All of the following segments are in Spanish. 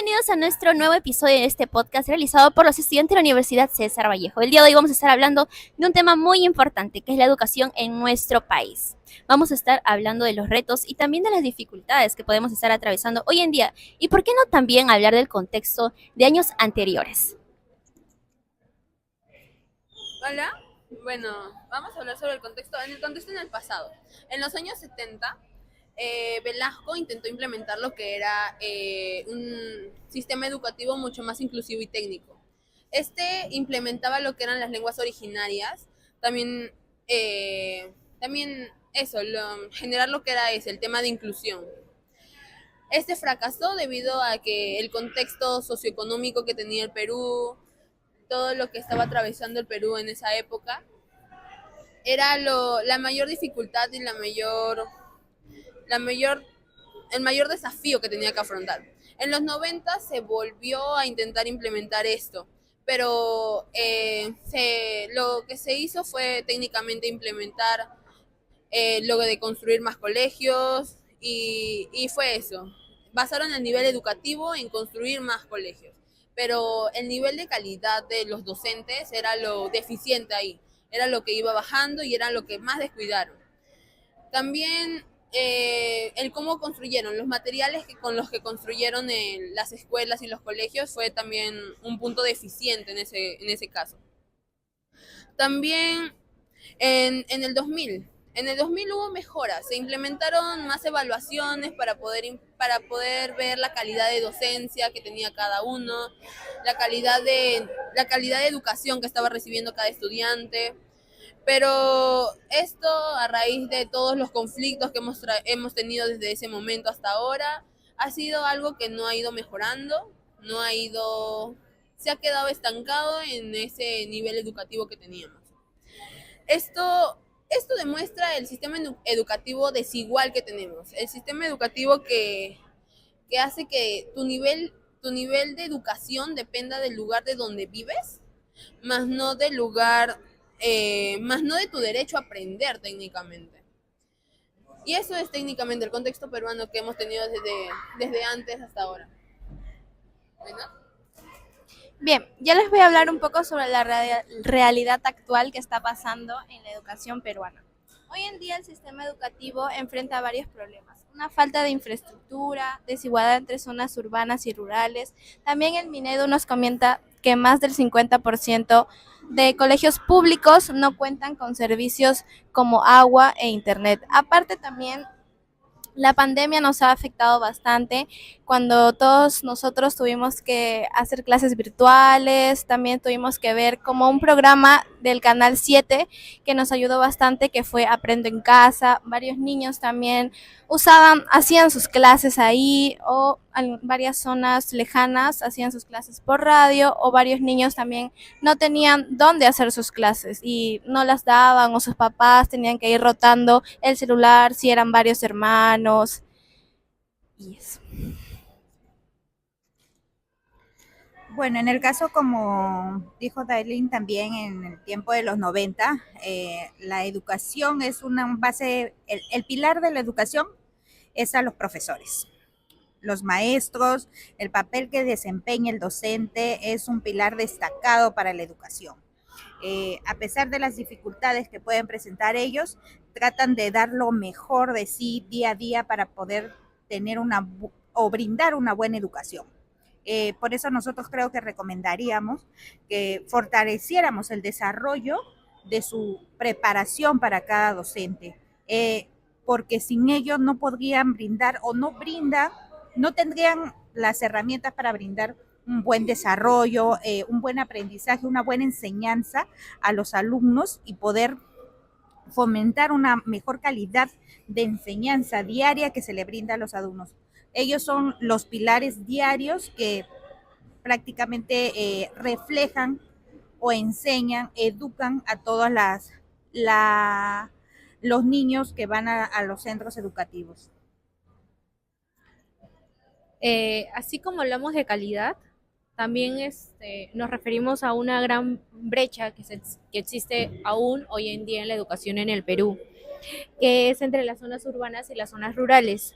bienvenidos a nuestro nuevo episodio de este podcast realizado por los estudiantes de la Universidad César Vallejo. El día de hoy vamos a estar hablando de un tema muy importante, que es la educación en nuestro país. Vamos a estar hablando de los retos y también de las dificultades que podemos estar atravesando hoy en día. Y por qué no también hablar del contexto de años anteriores. Hola, bueno, vamos a hablar sobre el contexto, en el pasado. En los años 70, Velasco intentó implementar lo que era un sistema educativo mucho más inclusivo y técnico. Este implementaba lo que eran las lenguas originarias, también eso, generar lo que era el tema de inclusión. Este fracasó debido a que el contexto socioeconómico que tenía el Perú, todo lo que estaba atravesando el Perú en esa época, era la mayor dificultad y el mayor desafío que tenía que afrontar. En los 90 se volvió a intentar implementar esto, pero lo que se hizo fue técnicamente implementar lo de construir más colegios y fue eso. Basaron el nivel educativo en construir más colegios, pero el nivel de calidad de los docentes era lo deficiente ahí, era lo que iba bajando y era lo que más descuidaron. También el cómo construyeron, los materiales con los que construyeron las escuelas y los colegios fue también un punto deficiente en ese caso. También en el 2000. En el 2000 hubo mejoras, se implementaron más evaluaciones para poder ver la calidad de docencia que tenía cada uno, la calidad de educación que estaba recibiendo cada estudiante. Pero esto, a raíz de todos los conflictos que hemos tenido desde ese momento hasta ahora, ha sido algo que no ha ido mejorando, se ha quedado estancado en ese nivel educativo que teníamos. Esto demuestra el sistema educativo desigual que tenemos, el sistema educativo que hace que tu nivel de educación dependa del lugar de donde vives, más no más no de tu derecho a aprender técnicamente. Y eso es técnicamente el contexto peruano que hemos tenido desde antes hasta ahora. ¿Bueno? Bien, yo les voy a hablar un poco sobre la realidad actual que está pasando en la educación peruana. Hoy en día el sistema educativo enfrenta varios problemas. Una falta de infraestructura, desigualdad entre zonas urbanas y rurales. También el Minedu nos comenta que más del 50% de colegios públicos no cuentan con servicios como agua e internet. Aparte también la pandemia nos ha afectado bastante cuando todos nosotros tuvimos que hacer clases virtuales, también tuvimos que ver como un programa del Canal 7 que nos ayudó bastante, que fue Aprendo en Casa. Varios niños también hacían sus clases ahí, o en varias zonas lejanas hacían sus clases por radio, o varios niños también no tenían dónde hacer sus clases y no las daban, o sus papás tenían que ir rotando el celular si eran varios hermanos. Y eso. Bueno, en el caso, como dijo Dailin, también en el tiempo de los 90, la educación es una base, el pilar de la educación es a los profesores, los maestros, el papel que desempeña el docente es un pilar destacado para la educación. A pesar de las dificultades que pueden presentar ellos, tratan de dar lo mejor de sí día a día para poder tener o brindar una buena educación. Por eso nosotros creo que recomendaríamos que fortaleciéramos el desarrollo de su preparación para cada docente, porque sin ello no podrían brindar o no tendrían las herramientas para brindar un buen desarrollo, un buen aprendizaje, una buena enseñanza a los alumnos y poder fomentar una mejor calidad de enseñanza diaria que se le brinda a los alumnos. Ellos son los pilares diarios que prácticamente reflejan o enseñan, educan a todos los niños que van a los centros educativos. Así como hablamos de calidad, también nos referimos a una gran brecha que existe aún hoy en día en la educación en el Perú, que es entre las zonas urbanas y las zonas rurales.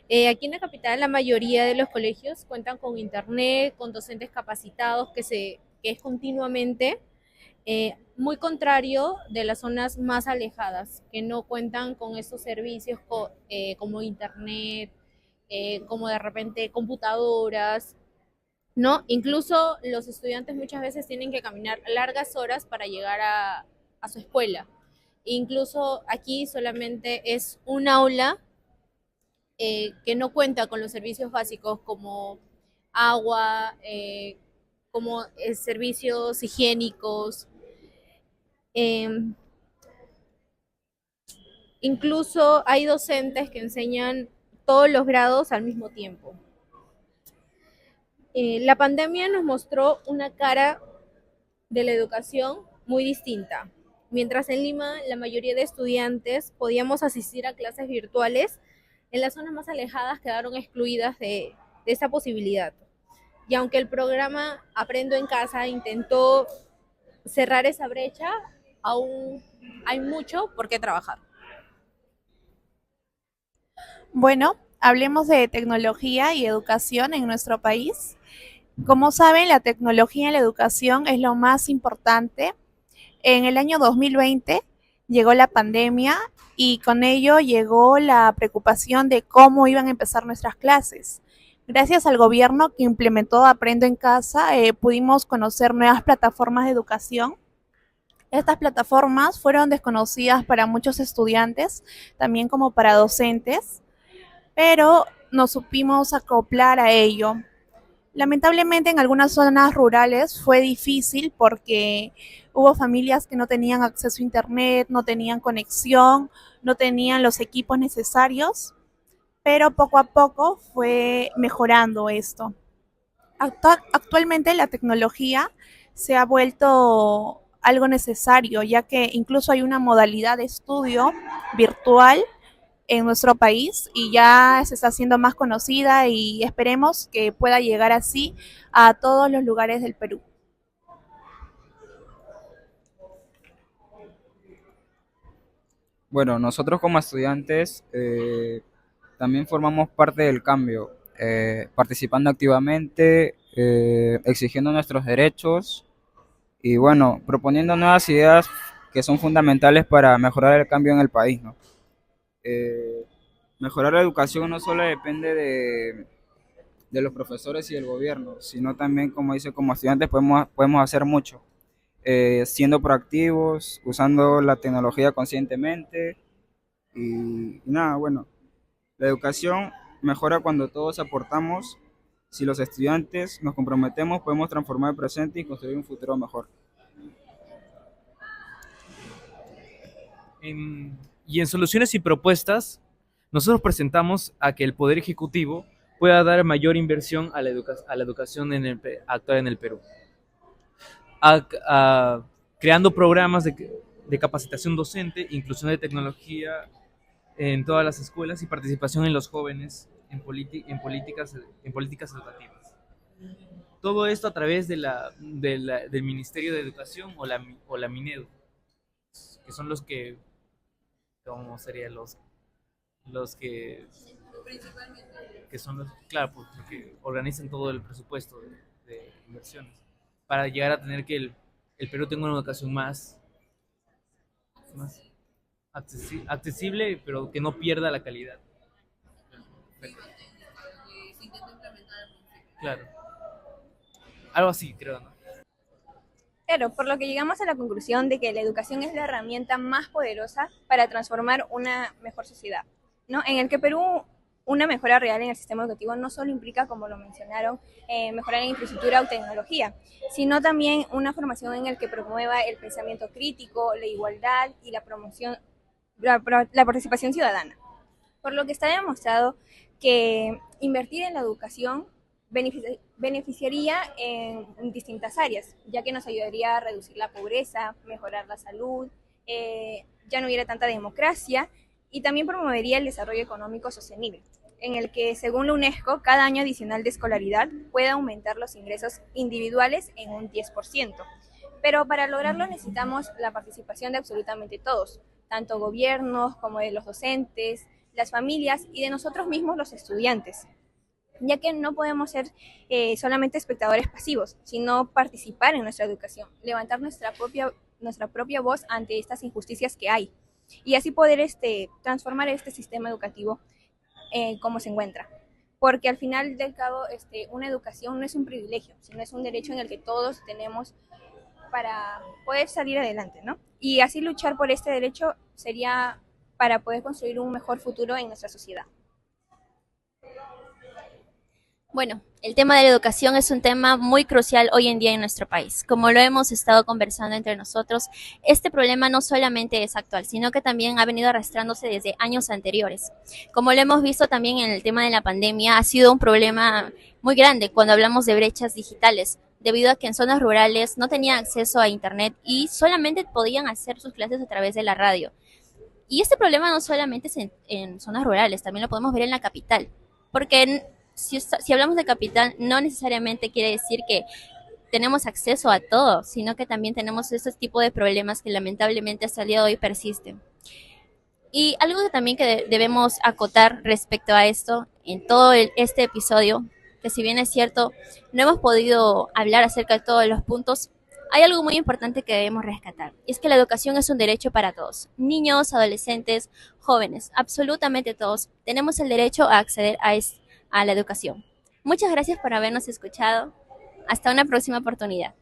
Aquí en la capital la mayoría de los colegios cuentan con internet, con docentes capacitados que es continuamente, muy contrario de las zonas más alejadas, que no cuentan con estos servicios como internet, como de repente computadoras, ¿no? Incluso los estudiantes muchas veces tienen que caminar largas horas para llegar a su escuela. Incluso aquí solamente es un aula que no cuenta con los servicios básicos como agua, como servicios higiénicos. Eh, Incluso hay docentes que enseñan todos los grados al mismo tiempo. La pandemia nos mostró una cara de la educación muy distinta. Mientras en Lima la mayoría de estudiantes podíamos asistir a clases virtuales, en las zonas más alejadas quedaron excluidas de esa posibilidad. Y aunque el programa Aprendo en Casa intentó cerrar esa brecha, aún hay mucho por qué trabajar. Bueno, hablemos de tecnología y educación en nuestro país. Como saben, la tecnología en la educación es lo más importante. En el año 2020 llegó la pandemia y con ello llegó la preocupación de cómo iban a empezar nuestras clases. Gracias al gobierno que implementó Aprendo en Casa, pudimos conocer nuevas plataformas de educación. Estas plataformas fueron desconocidas para muchos estudiantes, también como para docentes, pero nos supimos acoplar a ello. Lamentablemente en algunas zonas rurales fue difícil porque hubo familias que no tenían acceso a internet, no tenían conexión, no tenían los equipos necesarios, pero poco a poco fue mejorando esto. Actualmente la tecnología se ha vuelto algo necesario, ya que incluso hay una modalidad de estudio virtual en nuestro país y ya se está haciendo más conocida y esperemos que pueda llegar así a todos los lugares del Perú. Bueno, nosotros como estudiantes también formamos parte del cambio, participando activamente, exigiendo nuestros derechos y bueno, proponiendo nuevas ideas que son fundamentales para mejorar el cambio en el país, ¿no? Eh, Mejorar la educación no solo depende de los profesores y del gobierno, sino también, como dice, como estudiantes podemos hacer mucho, siendo proactivos, usando la tecnología conscientemente y nada, bueno, la educación mejora cuando todos aportamos. Si los estudiantes nos comprometemos, podemos transformar el presente y construir un futuro mejor. Y en soluciones y propuestas, nosotros presentamos a que el Poder Ejecutivo pueda dar mayor inversión a a la educación actual en el Perú, creando programas de capacitación docente, inclusión de tecnología en todas las escuelas y participación en los jóvenes en políticas educativas. Todo esto a través del Ministerio de Educación o la Minedu, que son los que, ¿cómo serían los que son los, claro, porque organizan todo el presupuesto de inversiones, para llegar a tener que el Perú tenga una educación más accesible, pero que no pierda la calidad. Claro. Algo así, creo, ¿no? Claro, por lo que llegamos a la conclusión de que la educación es la herramienta más poderosa para transformar una mejor sociedad, ¿no? En el que Perú, una mejora real en el sistema educativo no solo implica, como lo mencionaron, mejorar en infraestructura o tecnología, sino también una formación en el que promueva el pensamiento crítico, la igualdad y la promoción, la participación ciudadana. Por lo que está demostrado que invertir en la educación beneficiaría en distintas áreas, ya que nos ayudaría a reducir la pobreza, mejorar la salud, ya no hubiera tanta democracia y también promovería el desarrollo económico sostenible, en el que, según la UNESCO, cada año adicional de escolaridad puede aumentar los ingresos individuales en un 10%. Pero para lograrlo necesitamos la participación de absolutamente todos, tanto gobiernos como de los docentes, las familias y de nosotros mismos los estudiantes, ya que no podemos ser solamente espectadores pasivos, sino participar en nuestra educación, levantar nuestra propia voz ante estas injusticias que hay y así poder transformar este sistema educativo como se encuentra. Porque al final del cabo una educación no es un privilegio, sino es un derecho en el que todos tenemos para poder salir adelante, ¿no? Y así luchar por este derecho sería para poder construir un mejor futuro en nuestra sociedad. Bueno, el tema de la educación es un tema muy crucial hoy en día en nuestro país. Como lo hemos estado conversando entre nosotros, este problema no solamente es actual, sino que también ha venido arrastrándose desde años anteriores. Como lo hemos visto también en el tema de la pandemia, ha sido un problema muy grande cuando hablamos de brechas digitales, debido a que en zonas rurales no tenían acceso a internet y solamente podían hacer sus clases a través de la radio. Y este problema no solamente es en zonas rurales, también lo podemos ver en la capital, porque si hablamos de capital, no necesariamente quiere decir que tenemos acceso a todo, sino que también tenemos estos tipos de problemas que lamentablemente hasta el día de hoy persisten. Y algo que también que debemos acotar respecto a esto en todo este episodio, que si bien es cierto, no hemos podido hablar acerca de todos los puntos, hay algo muy importante que debemos rescatar, y es que la educación es un derecho para todos, niños, adolescentes, jóvenes, absolutamente todos, tenemos el derecho a acceder a la educación. Muchas gracias por habernos escuchado. Hasta una próxima oportunidad.